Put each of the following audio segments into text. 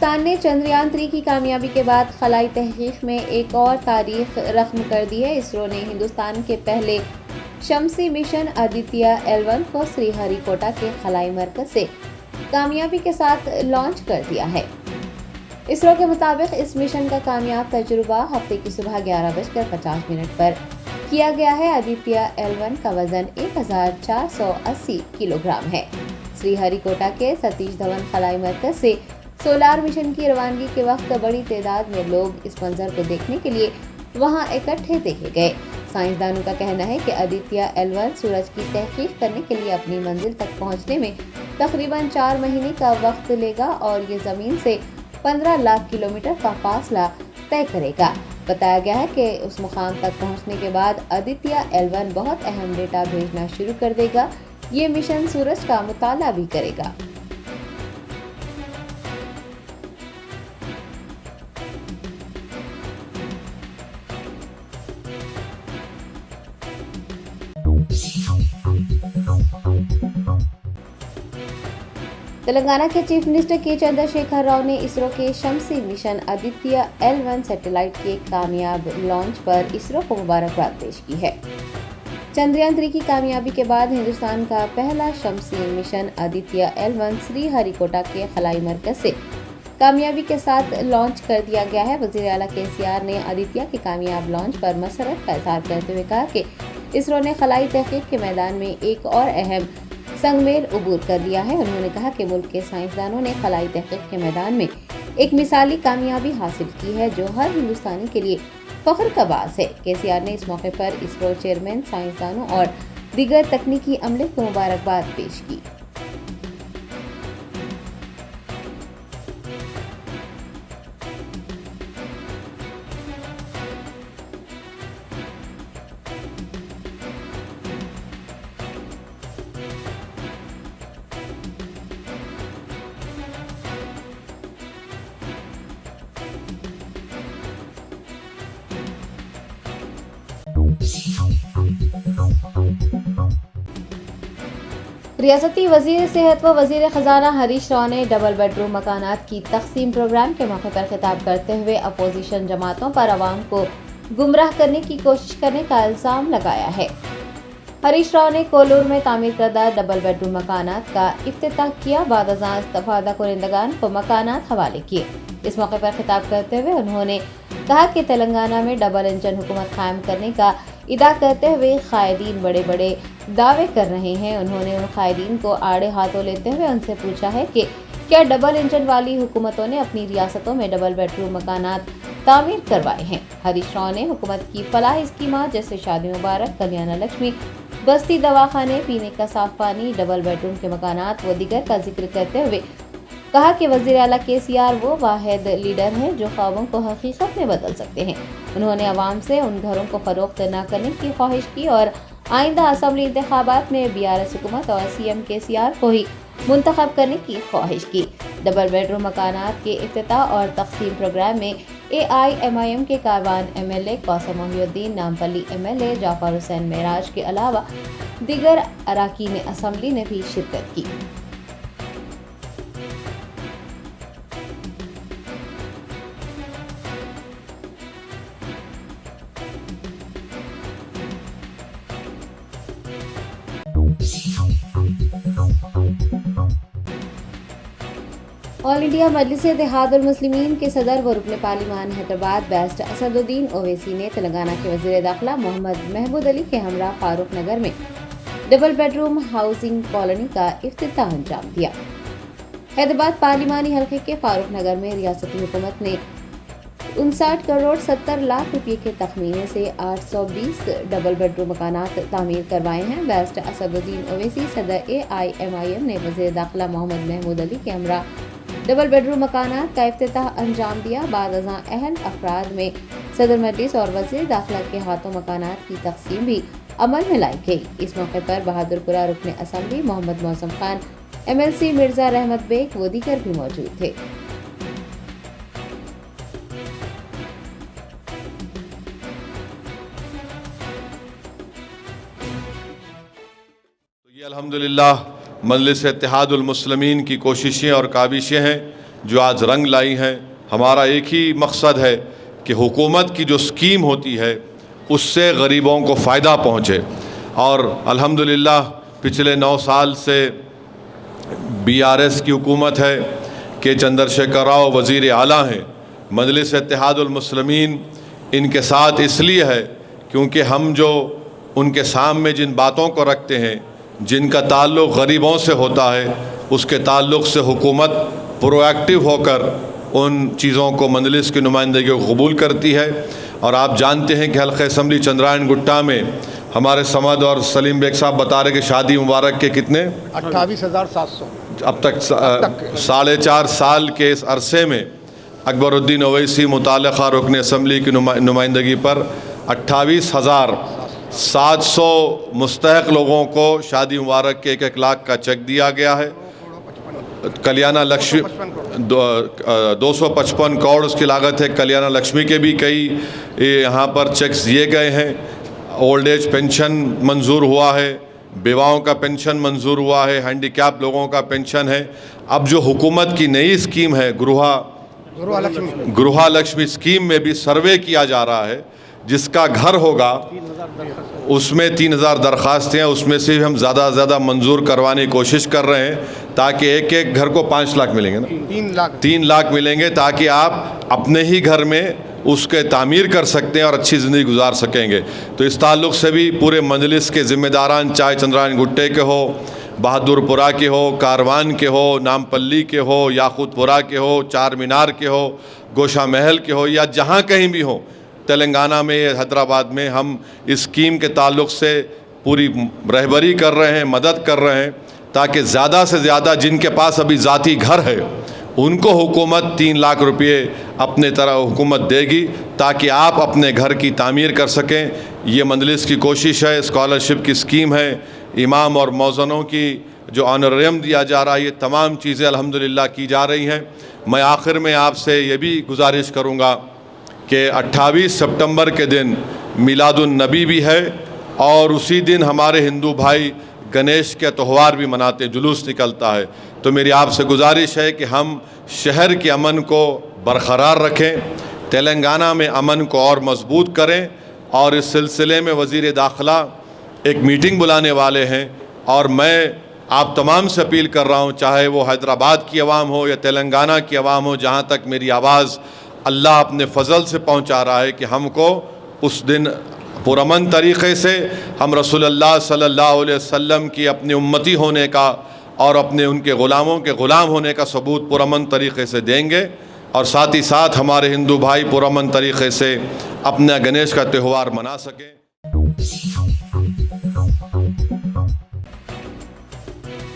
हिंदुस्तान ने चंद्रयान-3 की कामयाबी के बाद खलाई तहकीक में एक और तारीख रक़्म कर दी है। इसरो ने हिंदुस्तान के पहले शमसी मिशन आदित्य L1 को श्रीहरिकोटा के खलाई मरकज से कामयाबी के साथ लॉन्च कर दिया है। इसरो के मुताबिक इस मिशन का कामयाब तजुर्बा हफ्ते की सुबह 11:50 पर किया गया है। आदित्य L1 का वजन 1480 किलोग्राम है। श्रीहरिकोटा के सतीश धवन खलाई मरकज से सोलार मिशन की रवानगी के वक्त बड़ी तादाद में लोग इस मंजर को देखने के लिए वहां इकट्ठे देखे गए। साइंसदानों का कहना है कि आदित्य L1 सूरज की तहकीक करने के लिए अपनी मंजिल तक पहुंचने में तकरीबन 4 महीने का वक्त लेगा और ये जमीन से 15 लाख किलोमीटर का फासला तय करेगा। बताया गया है कि उस मुकाम तक पहुंचने के बाद आदित्य L1 बहुत अहम डेटा भेजना शुरू कर देगा। ये मिशन सूरज का मुताला भी करेगा। तेलंगाना के चीफ मिनिस्टर के चंद्रशेखर राव ने इसरो के शमसी मिशन आदित्य L1 सैटेलाइट के कामयाब लॉन्च पर इसरो को मुबारकबाद पेश की है। चंद्रयान-3 की कामयाबी के बाद हिंदुस्तान का पहला शमसी मिशन आदित्य L1 श्रीहरिकोटा के खलाई मरकज से कामयाबी के साथ लॉन्च कर दिया गया है। वज़ीर आला KCR ने आदित्य के कामयाब लॉन्च पर मसरत का इज़हार करते हुए कहा कि इसरो ने खलाई तहकीक के मैदान में एक और अहम संगमेल उबूर कर लिया है। उन्होंने कहा कि मुल्क के साइंसदानों ने खलाई तहकीक के मैदान में एक मिसाली कामयाबी हासिल की है जो हर हिंदुस्तानी के लिए फख्र का बास है। KCR ने इस मौके पर इसरो चेयरमैन, साइंसदानों और दीगर तकनीकी अमले को मुबारकबाद पेश की। रियासती वज़ीर सेहत व वज़ीर ख़ज़ाना हरीश राव ने डबल बेडरूम मकानात की तक़सीम प्रोग्राम के मौके पर खिताब करते हुए अपोजिशन जमातों पर आवाम को गुमराह करने की कोशिश करने का इल्ज़ाम लगाया है। हरीश राव ने कोलूर में तामीर करदा डबल बेडरूम मकानात का इफ्तिताह किया। बाद अज़ां इस्तफ़ादा कुरिंदगान को मकानात हवाले किए। इस मौके पर खिताब करते हुए उन्होंने कहा कि तेलंगाना में डबल इंजन हुकूमत कायम करने का इदा करते हुए कायदीन बड़े बड़े दावे कर रहे हैं। उन्होंने उन कायदीन को आड़े हाथों लेते हुए उनसे पूछा है कि क्या डबल इंजन वाली हुकूमतों ने अपनी रियासतों में डबल बेडरूम मकानात तामीर करवाए हैं। हरीश राव ने हुकूमत की फलाह स्कीमात जैसे शादी मुबारक, कल्याण लक्ष्मी, बस्ती दवाखाने, पीने का साफ पानी, डबल बेडरूम के मकानात व दीगर का जिक्र करते हुए कहा कि वज़ीर आला KCR वो वाहिद लीडर हैं जो ख्वाबों को हकीकत में बदल सकते हैं। उन्होंने अवाम से उन घरों को फरोख्त न करने की ख्वाहिश की और आइंदा असम्बली इंतखाबात में BRS हुकूमत और CM KCR को ही मुंतखब करने की ख्वाहिश की। डबल बेडरूम मकानात के इफ्तिताह और तक़सीम प्रोग्राम में AIMIM के कारवान MLA कौसम मोहिउद्दीन, नामपल्ली MLA जाफर हुसैन मेराज के अलावा दीगर अराकीन असम्बली ने भी शिरकत की। ऑल इंडिया मजलिस-ए-इत्तेहादुल मुस्लिमीन के सदर व रुकन पार्लिमान हैदराबाद बैरिस्टर असदुद्दीन ओवैसी ने तेलंगाना के वज़ीर दाखिला मोहम्मद महमूद अली के हमरा फारूक नगर में डबल बेडरूम हाउसिंग कॉलोनी का इफ्तिताह अंजाम दिया। हैदराबाद पार्लिमानी हल्के के फारूक नगर में रियासती हुकूमत ने 59 करोड़ 70 लाख रुपये के तखमीने से 820 डबल बेडरूम मकानात तामीर करवाए हैं। बैरिस्टर असदुद्दीन ओवैसी सदर AIMIM ने वज़ीर दाखिला मोहम्मद महमूद अली के हमरा डबल बेडरूम मकानात का इफ्तिताह अंजाम दिया। बाद अज़ां अहल अफराद में सदर मजलिस और वज़ीर दाखिला के हाथों मकानात की तक़सीम भी अमल में लाई गई। इस मौके पर बहादुरपुरा रुकन असम्बली मोहम्मद मौसम खान, MLC मिर्जा रहमत बेग व दीगर भी मौजूद थे। ये अल्हम्दुलिल्लाह मजलिस-ए-इत्तेहादुल मुस्लिमीन की कोशिशें और काबिशें हैं जो आज रंग लाई हैं। हमारा एक ही मकसद है कि हुकूमत की जो स्कीम होती है उससे गरीबों को फ़ायदा पहुँचे। और अल्हम्दुलिल्लाह पिछले 9 साल से BRS की हुकूमत है कि चंद्रशेखर राव वज़ीर आला हैं। मजलिस इत्तेहादुल मुस्लिमीन इनके साथ इसलिए है क्योंकि हम जो उनके सामने जिन बातों को रखते हैं, जिनका ताल्लुक़ गरीबों से होता है, उसके ताल्लुक़ से हुकूमत प्रोएक्टिव होकर उन चीज़ों को मजलिस की नुमाइंदगी को कबूल करती है। और आप जानते हैं कि हल्क़े असम्बली चंद्रायन गुट्टा में हमारे समद और सलीम बेग साहब बता रहे कि शादी मुबारक के कितने 28,700 अब तक 4.5 साल के इस अरसे में अकबरुद्दीन ओवैसी मुताल्लिक़ा रुकन असम्बली की नुमाइंदगी पर 28,700 मुस्तहक़ लोगों को शादी मुबारक के 1-1 लाख का चेक दिया गया है। कल्याणा लक्ष्मी 255 करोड़ उसकी लागत है। कल्याणा लक्ष्मी के भी कई यहाँ पर चेक्स दिए गए हैं। ओल्ड एज पेंशन मंजूर हुआ है, बेवाओं का पेंशन मंजूर हुआ है, हैंडीकैप लोगों का पेंशन है। अब जो हुकूमत की नई स्कीम है गृह लक्ष्मी स्कीम में भी सर्वे किया जा रहा है। जिसका घर होगा उसमें 3,000 दरख्वास्तें हैं, उसमें से हम ज़्यादा से ज़्यादा मंजूर करवाने की कोशिश कर रहे हैं ताकि एक घर को 5 लाख मिलेंगे ना, 3 लाख मिलेंगे ताकि आप अपने ही घर में उसके तामीर कर सकते हैं और अच्छी ज़िंदगी गुजार सकेंगे। तो इस ताल्लुक़ से भी पूरे मजलिस के ज़िम्मेदारान, चाहे चंद्रायन गुट्टे के हो, बहादुरपुरा के हो, कारवान के हो, नामपल्ली के हो, याकूतपुरा के हो, चार मीनार के हो, गोशा महल के हो, या जहाँ कहीं भी हो तेलंगाना में या हैदराबाद में, हम इस स्कीम के ताल्लुक़ से पूरी रहबरी कर रहे हैं, मदद कर रहे हैं ताकि ज़्यादा से ज़्यादा जिनके पास अभी ज़ाती घर है उनको हुकूमत 3 लाख रुपये अपने तरह हुकूमत देगी ताकि आप अपने घर की तामीर कर सकें। ये मजलिस की कोशिश है, स्कॉलरशिप की स्कीम है, इमाम और मौज़नों की जो ऑनरेरियम दिया जा रहा है, ये तमाम चीज़ें अल्हम्दुलिल्लाह की जा रही हैं। मैं आखिर में आपसे ये भी गुजारिश करूँगा कि 28 सितंबर के दिन मिलादुन नबी भी है और उसी दिन हमारे हिंदू भाई गणेश के त्यौहार भी मनाते, जुलूस निकलता है। तो मेरी आपसे गुजारिश है कि हम शहर के अमन को बरकरार रखें, तेलंगाना में अमन को और मजबूत करें। और इस सिलसिले में वज़ीर दाखिला एक मीटिंग बुलाने वाले हैं और मैं आप तमाम से अपील कर रहा हूँ, चाहे वो हैदराबाद की आवाम हो या तेलंगाना की आवाम हो, जहाँ तक मेरी आवाज़ अल्लाह अपने फ़ज़ल से पहुँचा रहा है कि हमको उस दिन पुरअमन तरीक़े से हम रसूलुल्लाह सल्लल्लाहु अलैहि वसल्लम की अपनी उम्मती होने का और अपने उनके ग़ुलामों के ग़ुलाम होने का सबूत पुरअमन तरीक़े से देंगे और साथ ही साथ हमारे हिंदू भाई पुरअमन तरीक़े से अपना गणेश का त्यौहार मना सकें।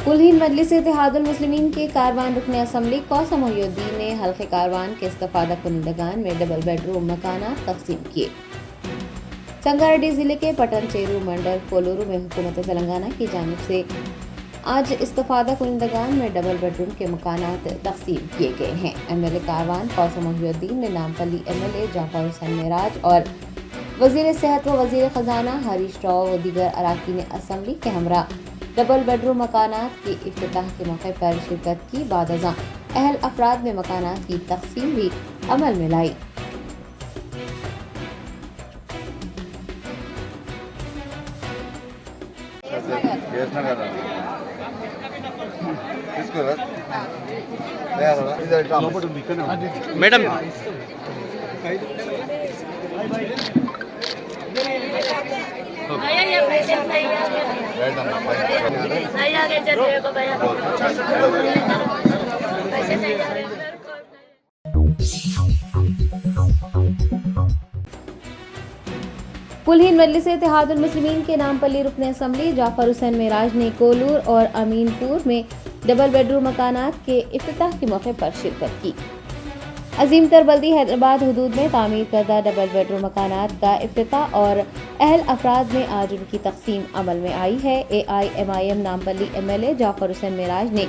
कुल हिंद मजलिस इत्तेहादुल मुस्लिमीन के कारवान रुकन असम्बली कौसम मोहिउद्दीन ने हल्के कारवान के इस्तफादा कुनिंदगान में डबल बेडरूम मकानात तकसीम किए। संगारेड्डी जिले के पटनचेरू मंडल कोलूरू में हुकूमत तेलंगाना की जानिब से आज इस्तफादा कुनिंदगान में डबल बेडरूम के मकानात तकसीम किए गए हैं। MLA कारवान कौसम मोहिउद्दीन ने नामपल्ली MLA जाफर हुसैन मेराज और वज़ीर सेहत व वज़ीर ख़जाना हरीश राव व दीगर अरकान असम्बली के हमरा डबल बेडरूम मकानात के इफ्तिताह के मौके पर शिरकत की। बाद अज़ां अहल अफराद में मकानात की तकसीम भी अमल में लाई। मैडम कुल हिंद मजलिस इत्तेहादुल मुस्लिमीन के नामपल्ली रुकन असम्बली जाफर हुसैन मेराज ने कोलूर और अमीनपुर में डबल बेडरूम मकानात के इफ्तिताह के मौके पर शिरकत की। अजीम तर बल्दी हैदराबाद हुदूद में तामीर करदा डबल बेडरूम मकानात का इफ्तिताह और अहल अफराद में आज उनकी तकसीम अमल में आई है। AIMIM नामपल्ली MLA जाफर हुसैन मेराज ने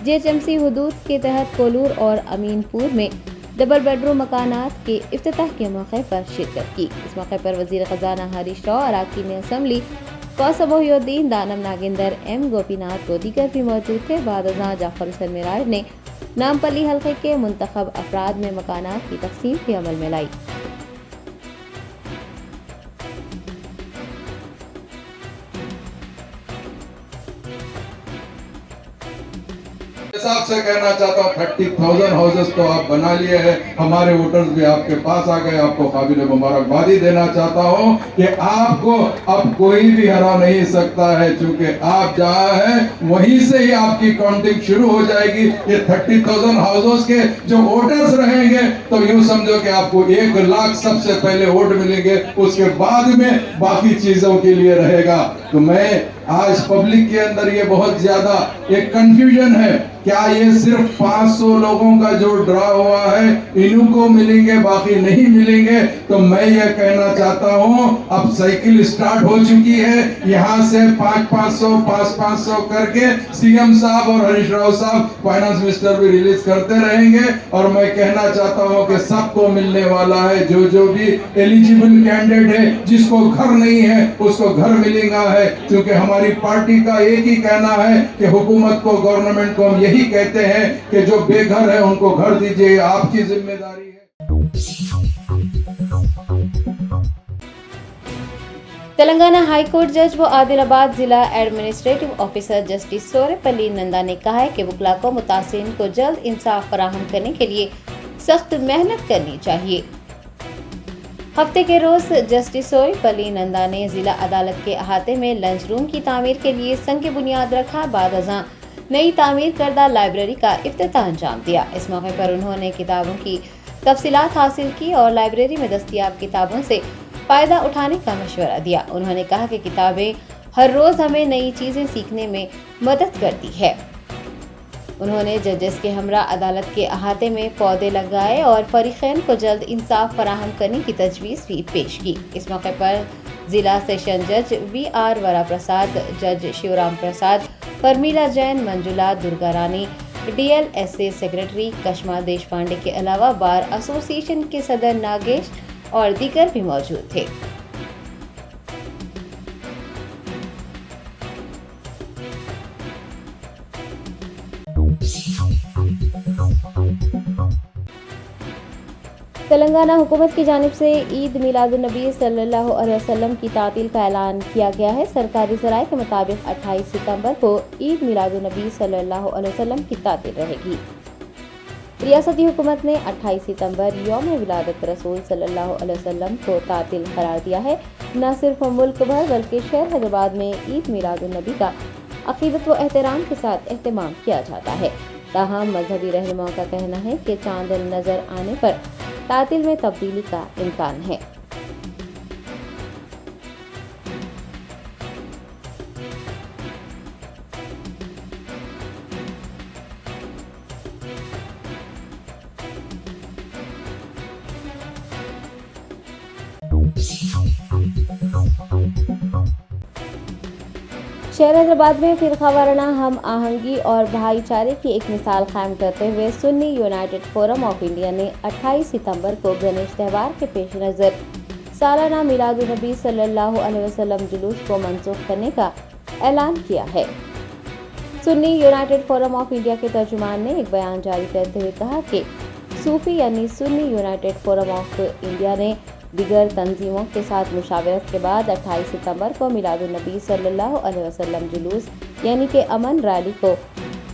JHMC हुदूद के तहत कोलूर और अमीनपुर में डबल बेडरूम मकानात के इफ्तिताह के मौके पर शिरकत की। इस मौके पर वज़ीर ख़जाना हरीश राव, अरकान असम्बली कौसम मोहिउद्दीन, दानम नागेंद्र, M गोपीनाथ व दीगर भी मौजूद थे। बाद अज़ां जाफर हुसैन मेराज ने नामपल्ली हल्के के मुंतखब अफराद में मकानात की तकसीम भी अमल में लाई। हिसाब से कहना चाहता हूँ 30,000 हाउसेस तो आप बना लिए हैं, हमारे वोटर्स भी आपके पास आ गए। आपको काबिल मुबारकबादी देना चाहता हूँ कि आपको अब कोई भी हरा नहीं सकता है, क्योंकि आप जहाँ हैं वहीं से ही आपकी काउंटिंग शुरू हो जाएगी। ये 30,000 हाउसेस के जो वोटर्स रहेंगे तो यूँ समझो कि आपको 1 लाख सबसे पहले वोट मिलेंगे, उसके बाद में बाकी चीजों के लिए रहेगा। तो मैं आज पब्लिक के अंदर ये बहुत ज्यादा एक कंफ्यूजन है, क्या ये सिर्फ 500 लोगों का जो ड्रा हुआ है इन्हीं को मिलेंगे, बाकी नहीं मिलेंगे? तो मैं ये कहना चाहता हूँ अब साइकिल स्टार्ट हो चुकी है, यहाँ से 500 करके सीएम साहब और हरीश राव साहब फाइनेंस मिनिस्टर भी रिलीज करते रहेंगे। और मैं कहना चाहता हूँ कि सबको मिलने वाला है, जो भी एलिजिबल कैंडिडेट है, जिसको घर नहीं है उसको घर मिलेगा है, क्योंकि हमारी पार्टी का एक ही कहना है कि हुकूमत को, गवर्नमेंट को हम यही कहते हैं कि जो बेघर है उनको घर दीजिए, आपकी जिम्मेदारी है। तेलंगाना हाई कोर्ट जज व आदिलाबाद जिला एडमिनिस्ट्रेटिव ऑफिसर जस्टिस सोरेपल्ली नंदा ने कहा है कि वकला को मुतासिरीन को जल्द इंसाफ फराहम करने के लिए सख्त मेहनत करनी चाहिए। हफ्ते के रोज जस्टिस सोरेपल्ली नंदा ने जिला अदालत के अहाते में लंच रूम की तामीर के लिए संग बुनियाद रखा। बाद अज़ां नई तामीर करदा लाइब्रेरी का इफ्तिताह अंजाम दिया। इस मौके पर उन्होंने किताबों की तफसीलात हासिल की और लाइब्रेरी में दस्तयाब किताबों से फ़ायदा उठाने का मशवरा दिया। उन्होंने कहा कि किताबें हर रोज़ हमें नई चीज़ें सीखने में मदद करती है। उन्होंने जजेस के हमरा अदालत के अहाते में पौधे लगाए और फरीक़ैन को जल्द इंसाफ फराहम करने की तजवीज़ भी पेश की। इस मौके पर जिला सेशन जज VR वरा प्रसाद, जज शिवराम प्रसाद, परमीला जैन, मंजुला दुर्गा रानी, DLSA सेक्रेटरी कश्मा देश पांडे के अलावा बार एसोसिएशन के सदर नागेश और दीगर भी मौजूद थे। तेलंगाना हुकूमत की जानिब से ईद मिलादुन्नबी सल्लल्लाहु अलैहि वसल्लम की तातील का ऐलान किया गया है। सरकारी ज़राए के मुताबिक 28 सितंबर को ईद मिलादुन्नबी सल्लल्लाहु अलैहि वसल्लम की तातील रहेगी। रियासती हुकूमत ने 28 सितंबर यौम विलादत रसूल सल्लल्लाहु अलैहि वसल्लम को तातील करार दिया है। न सिर्फ मुल्क भर बल्कि शहर हैदराबाद में ईद मिलादुन्नबी का अकीदत व एहतराम के साथ एहतमाम किया जाता है। ताहम मजहबी रहनुमाओं का कहना है कि चांद नजर आने पर तातील में तब्दीली का इम्कान है। शहर हैदराबाद में फिरका वाराना हम आहंगी और भाईचारे की एक मिसाल कायम करते हुए Sunni United forum of India ने 28 सितंबर को गणेश त्यौहार के पेश नज़र सालाना मिलादुन्नबी सल्लल्लाहु अलैहि वसल्लम जुलूस को मनसूख करने का ऐलान किया है। Sunni United forum of India के तर्जुमान ने एक बयान जारी करते हुए कहा कि सूफी यानी Sunni United forum of India ने दिगर तंजीमों के साथ मुशावरत के बाद 28 सितंबर को मिलादुन्नबी सल्लल्लाहु अलैहि वसल्लम जुलूस यानी कि अमन रैली को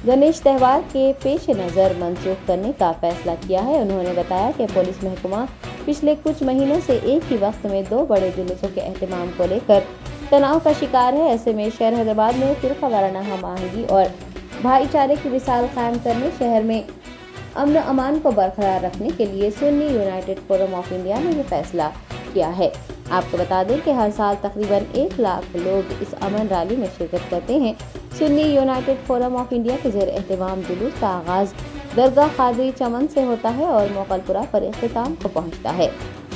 गणेश त्यौहार के पेश नज़र मनसूख करने का फैसला किया है। उन्होंने बताया कि पुलिस महकमा पिछले कुछ महीनों से एक ही वक्त में 2 बड़े जुलूसों के एहतमाम को लेकर तनाव का शिकार है। ऐसे में शहर हैदराबाद में फिरका वाराना हम आहंगी और भाईचारे की मिसाल कायम करने, शहर में अमन अमान को बरकरार रखने के लिए Sunni United forum of India ने यह फैसला किया है। आपको बता दें कि हर साल तकरीबन 1 लाख लोग इस अमन रैली में शिरकत करते हैं। Sunni United forum of India के ज़ेर एहतमाम जुलूस का आगाज़ दरगाह कादरी चमन से होता है और मोगलपुरा पर इख्तिताम को पहुँचता है।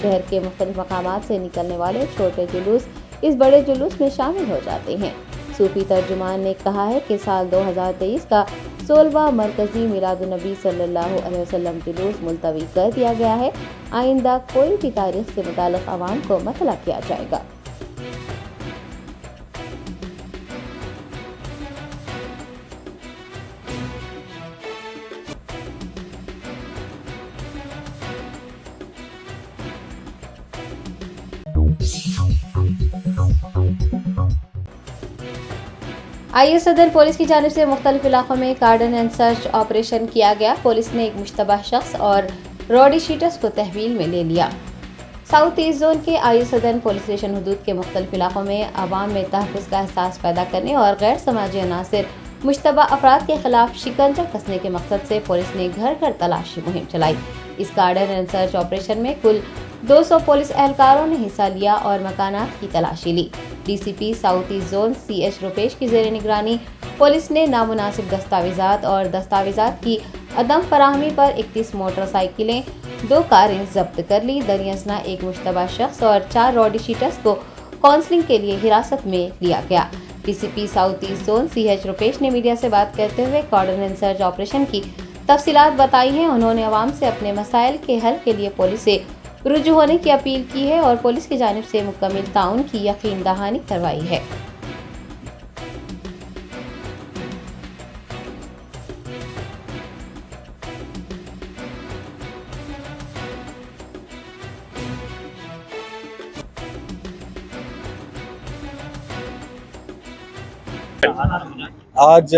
शहर के मुख्तलिफ मकामात से निकलने वाले छोटे जुलूस इस बड़े जुलूस में शामिल हो जाते हैं। सूफी तर्जुमान ने कहा है कि साल 2023 का 16वां मरकजी मिलादुन्नबी सल्लल्लाहु अलैहि वसल्लम जुलूस मुलतवी कर दिया गया है। आइंदा कोई भी तारीख से मुताल्लिक़ आवाम को मतला किया जाएगा। आईए सदर पुलिस की जानिब से मुख्तलिफ इलाकों में कार्डन एंड सर्च ऑपरेशन किया गया। पुलिस ने एक मुश्तबा शख्स और रॉडी शीटर्स को तहवील में ले लिया। साउथ ईस्ट जोन के आईए सदन पुलिस स्टेशन हदूद के मुख्तलिफ इलाकों में आवाम में तहफ़्फ़ुज़ का एहसास पैदा करने और गैर समाजी अनासिर मुश्तबा अफराद के खिलाफ शिकंजा कसने के मकसद से पुलिस ने घर घर तलाशी मुहिम चलाई। इस कार्डन एंड सर्च ऑपरेशन में कुल 200 पुलिस एहलकारों ने हिस्सा लिया और मकानात की तलाशी ली। DCP south east zone CH Rupesh की ज़ेर निगरानी पुलिस ने नामुनासिब दस्तावेजात और दस्तावेजात की अदम फराहमी पर 31 मोटरसाइकिलें, 2 कारें जब्त कर ली। दरियासना एक मुश्तबा शख्स और 4 रॉडी शीटर्स को काउंसलिंग के लिए हिरासत में लिया गया। DCP south east zone CH Rupesh ने मीडिया से बात करते हुए कार्डन एंड सर्च ऑपरेशन की तफसीलात बताई हैं। उन्होंने आवाम से अपने मसाइल के हल के लिए पुलिस से रुजू होने की अपील की है और पुलिस की जानिब से मुकम्मल ताउन की यकीन दहानी करवाई है। आज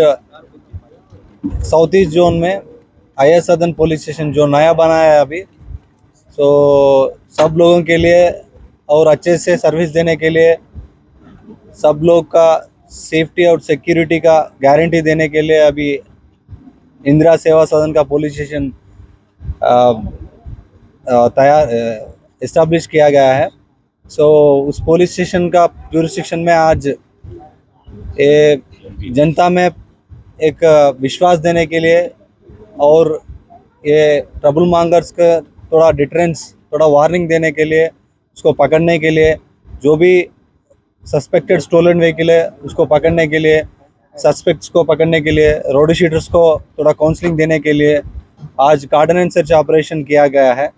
साउथ ईस्ट जोन में आईए सदन पुलिस स्टेशन जो नया बना है अभी, तो सब लोगों के लिए और अच्छे से सर्विस देने के लिए, सब लोग का सेफ्टी और सिक्योरिटी का गारंटी देने के लिए अभी इंदिरा सेवा सदन का पुलिस स्टेशन तैयार इस्टेब्लिश किया गया है। सो उस पुलिस स्टेशन का ज्यूरिसडिक्शन में आज जनता में एक विश्वास देने के लिए और ये ट्रबल मांगर्स का थोड़ा डिटरेंस, थोड़ा वार्निंग देने के लिए, उसको पकड़ने के लिए, जो भी सस्पेक्टेड स्टोलन व्हीकल है उसको पकड़ने के लिए, सस्पेक्ट्स को पकड़ने के लिए, रोड शीटर्स को थोड़ा काउंसलिंग देने के लिए आज कार्डन एंड सर्च ऑपरेशन किया गया है।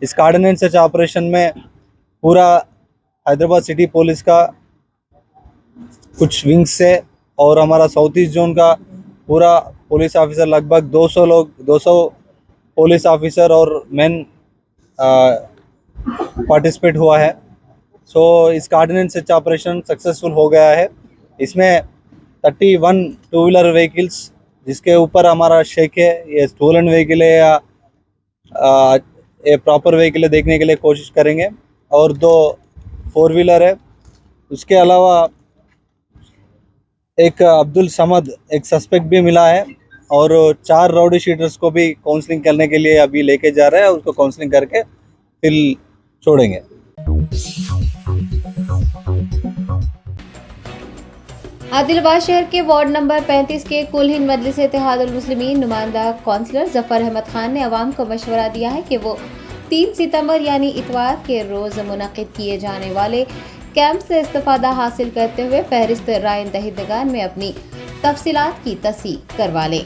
इस कार्डन एंड सर्च ऑपरेशन में पूरा हैदराबाद सिटी पुलिस का कुछ विंग्स से और हमारा साउथ ईस्ट जोन का पूरा पुलिस ऑफिसर, लगभग 200 पुलिस ऑफिसर और मैन पार्टिसिपेट हुआ है। सो इस कार्डन एंड सर्च ऑपरेशन सक्सेसफुल हो गया है। इसमें 31 टू व्हीलर व्हीकल्स जिसके ऊपर हमारा शेक है, ये स्टोलन व्हीकल है या ये प्रॉपर व्हीकल है देखने के लिए कोशिश करेंगे, और 2 4 व्हीलर है। उसके अलावा एक अब्दुल समद एक सस्पेक्ट भी मिला है और 4 राउडी शीटर्स को भी काउंसलिंग करने के लिए अभी लेके जा रहे हैं। उसको काउंसलिंग करके फिर छोड़ेंगे। आदिलाबाद शहर के वार्ड नंबर 35 के कुल हिंद मजलिस इत्तेहादुल मुस्लिमीन नुमाइंदा काउंसलर जफर अहमद खान ने अवाम को मशवरा दिया है कि वो 3 सितंबर यानी इतवार के रोज मुनक्किद किए जाने वाले कैंप से इस्तिफादा हासिल करते हुए फहरिस्त राय दहिंदगान में अपनी तफसीलात की तस्दीक करवा लें।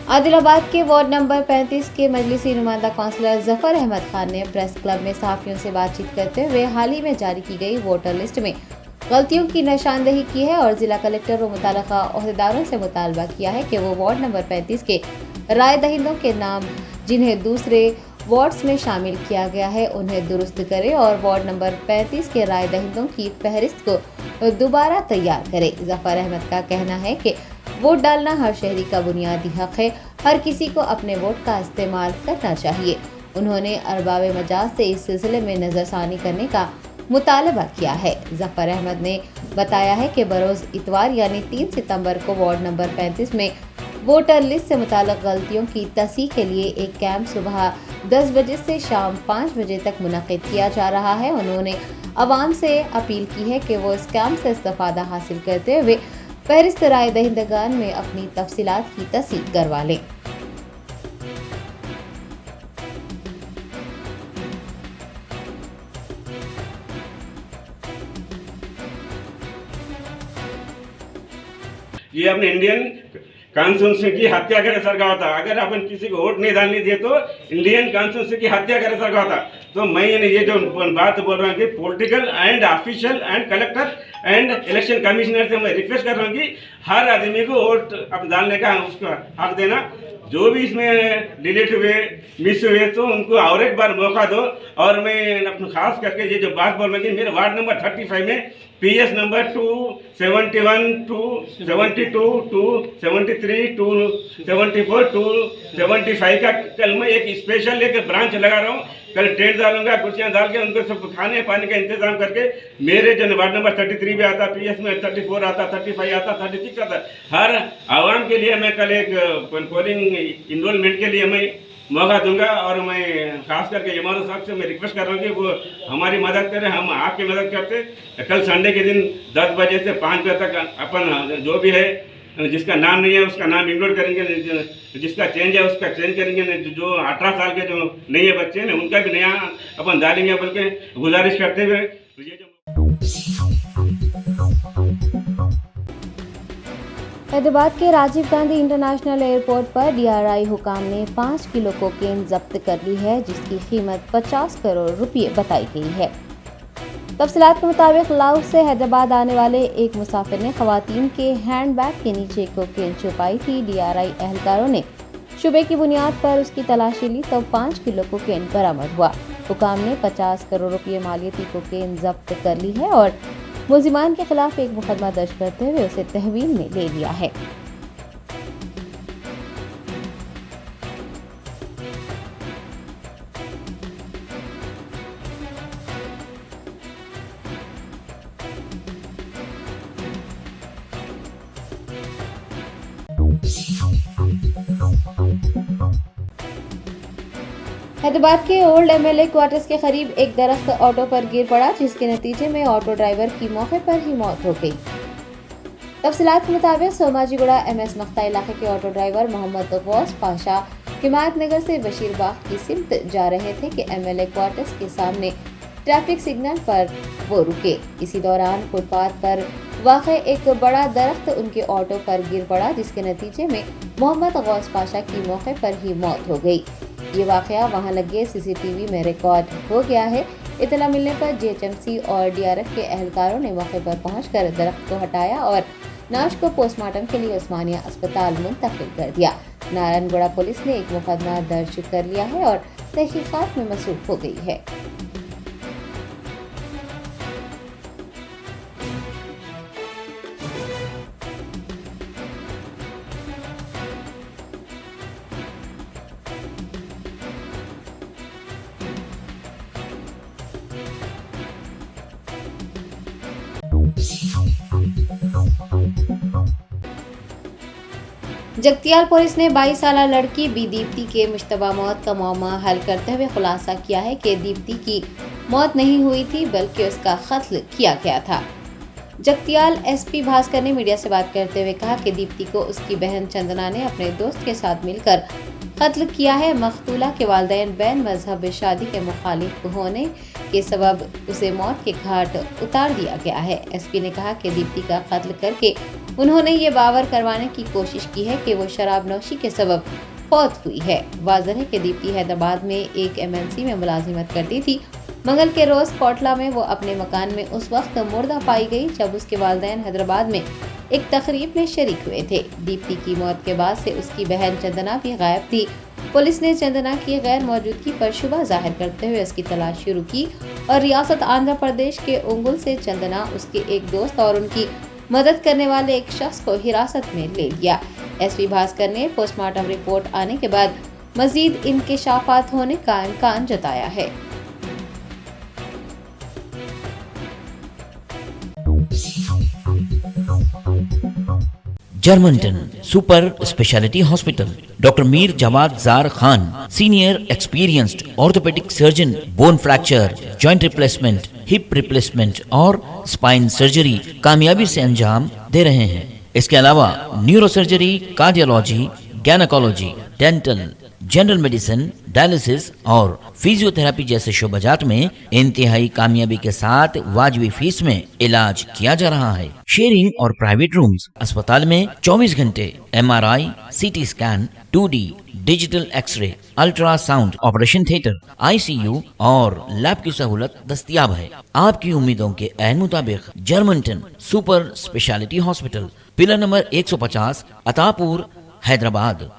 आदिलाबाद के वार्ड नंबर 35 के मजलिसी नुमाइंदा काउंसलर जफर अहमद खान ने प्रेस क्लब में सहाफियों से बातचीत करते हुए हाल ही में जारी की गई वोटर लिस्ट में गलतियों की निशानदेही की है और जिला कलेक्टर व मुताल्लिका ओहदेदारों से मुतालबा किया है कि वो वार्ड नंबर 35 के राय दहिंदों के नाम जिन्हें दूसरे वार्ड्स में शामिल किया गया है उन्हें दुरुस्त करे और वार्ड नंबर 35 के राय दहिंदों की फहरिस्त को दोबारा तैयार करे। जफर अहमद का कहना है कि वोट डालना हर शहरी का बुनियादी हक है, हर किसी को अपने वोट का इस्तेमाल करना चाहिए। उन्होंने अरबाब मजाज से इस सिलसिले में नजरसानी करने का मुतालबा किया है। जफर अहमद ने बताया है कि बरोज इतवार यानी 3 सितंबर को वार्ड नंबर 35 में वोटर लिस्ट से मुताल्लिक गलतियों की तस्हीह के लिए एक कैंप सुबह 10 बजे से शाम 5 बजे तक मुनक्किद किया जा रहा है। उन्होंने अवाम से अपील की है कि वो इस कैंप से इस्तिफादा हासिल करते हुए फहरिस्त राय दहिंदगान में अपनी तफसीलात की तस्दीक करवा लें। ये अपने इंडियन कॉन्स्टिट्यूशन की हत्या करे सर का होता। अगर अपन किसी को वोट नहीं डालने दिए तो इंडियन कॉन्स्टिट्यूशन की हत्या करे सर का होता। तो मैं ये जो बात बोल रहा हूँ कि political and official and collector and election commissioner से मैं रिक्वेस्ट कर रहा हूँ कि हर आदमी को वोट अब डालने का उसका हक देना। जो भी इसमें डिलीट हुए, मिस हुए, तो उनको और एक बार मौका दो। और मैं अपने खास करके ये जो बात बोल रही, मेरे वार्ड नंबर 35 में PS नंबर 271, 272, 273, 274, 275 का कल मैं एक स्पेशल एक ब्रांच लगा रहा हूँ। कल टेंट डालूंगा, कुर्सियाँ डाल के उनको सब खाने पानी का इंतजाम करके, मेरे जो वार्ड नंबर 33 भी आता, PS में 34 आता, 35 आता, 36 आता, हर आवाम के लिए मैं कल एक पोलिंग इनरोलमेंट के लिए मैं मौका दूंगा। और मैं खास करके एमआरओ साहब से मैं रिक्वेस्ट कर रहा हूँ कि वो हमारी मदद करें, हम आपकी मदद करते। कल संडे के दिन 10 बजे से 5 बजे तक अपन जो भी है, जिसका नाम नहीं है उसका नाम इंक्लूड करेंगे, जिसका चेंज है उसका चेंज करेंगे, जो 18 साल के जो नए बच्चे हैं उनका भी नया अपन डालेंगे, बल्कि गुजारिश करते हुए ये जो हैदराबाद के राजीव गांधी इंटरनेशनल एयरपोर्ट पर DRI हुकाम ने 5 किलो कोकेन जब्त कर ली है, जिसकी कीमत 50 करोड़ रुपए बताई गई है। तफसीलात के मुताबिक लाहौर से हैदराबाद आने वाले एक मुसाफिर ने खवातीन के हैंडबैग के नीचे कोकेन छुपाई थी। DRI एहलकारों ने शुबे की बुनियाद पर उसकी तलाशी ली तो 5 किलो कोकेन बरामद हुआ। हुकाम ने 50 करोड़ रुपए मालियती कोकेन जब्त कर ली है और मुलजिमान के खिलाफ एक मुकदमा दर्ज करते हुए उसे तहवील में ले लिया है। हैदराबाद के ओल्ड MLA क्वार्टर्स के करीब एक दरख्त ऑटो पर गिर पड़ा, जिसके नतीजे में ऑटो ड्राइवर की मौके पर ही मौत हो गई। तफसीलात के मुताबिक सोमाजीगुड़ा MS मख्ता इलाके के ऑटो ड्राइवर मोहम्मद गौस पाशा हिमायत नगर से बशीरबाग की सिमत जा रहे थे कि MLA क्वार्टर्स के सामने ट्रैफिक सिग्नल पर वो रुके। इसी दौरान फुटपाथ पर वाक़ एक बड़ा दरख्त उनके ऑटो पर गिर पड़ा, जिसके नतीजे में मोहम्मद गौस पाशा की मौके पर ही मौत हो गई। ये वाक़या वहां लगे CCTV में रिकॉर्ड हो गया है। इतला मिलने पर GHMC और DRF के एहलकारों ने मौके पर पहुंचकर दरख्त को हटाया और नाश को पोस्टमार्टम के लिए उस्मानिया अस्पताल मुंतकिल कर दिया। नारायणगढ़ पुलिस ने एक मुकदमा दर्ज कर लिया है और तहकीकात में मसरूफ हो गई है। जगतियाल पुलिस ने 22 साला लड़की बी दीप्ति के मुश्तबा मौत का मामला हल करते हुए खुलासा किया है कि दीप्ति की मौत नहीं हुई थी, बल्कि उसका कत्ल किया गया था। जगतियाल SP भास्कर ने मीडिया से बात करते हुए कहा कि दीप्ति को उसकी बहन चंदना ने अपने दोस्त के साथ मिलकर कत्ल किया है। मकतूला के वालिदैन बैन मजहब शादी के मुखालिफ होने के सबब उसे मौत के घाट उतार दिया गया है। SP ने कहा कि दीप्ति का कत्ल करके उन्होंने ये बावर करवाने की कोशिश की है कि वो शराब नौशी के सबब फौत हुई है। वाज़ेह है कि दीप्ति हैदराबाद में एक MNC में मुलाजिमत करती थी। मंगल के रोज कोटला में वो अपने मकान में उस वक्त मुर्दा पाई गई जब उसके वालिदैन हैदराबाद में एक तकरीब में शरीक हुए थे। दीप्ति की मौत के बाद से उसकी बहन चंदना भी गायब थी। पुलिस ने चंदना की गैर मौजूदगी पर शुबह जाहिर करते हुए उसकी तलाश शुरू की और रियासत आंध्र प्रदेश के उंगुल से चंदना, उसके एक दोस्त और उनकी मदद करने वाले एक शख्स को हिरासत में ले लिया। SP भास्कर ने पोस्टमार्टम रिपोर्ट आने के बाद मजीद इंकशाफात होने का इम्कान जताया है। Germanten super speciality hospital, doctor Mir Jawad Zar Khan, senior experienced orthopaedic surgeon, bone fracture, joint replacement, hip replacement और स्पाइन सर्जरी कामयाबी से अंजाम दे रहे हैं। इसके अलावा neuro surgery, cardiology, gynaecology, dental, general medicine, dialysis और फिजियोथेरेपी जैसे शोबाजात में इंतहाई कामयाबी के साथ वाजबी फीस में इलाज किया जा रहा है। शेयरिंग और प्राइवेट रूम्स, अस्पताल में 24 घंटे MRI, CT scan, 2D digital X-ray, ultrasound, operation theatre, ICU और लैब की सहूलत दस्तयाब है। आपकी उम्मीदों के ऐन मुताबिक Germanten super speciality hospital, pillar number 150, Attapur, Hyderabad.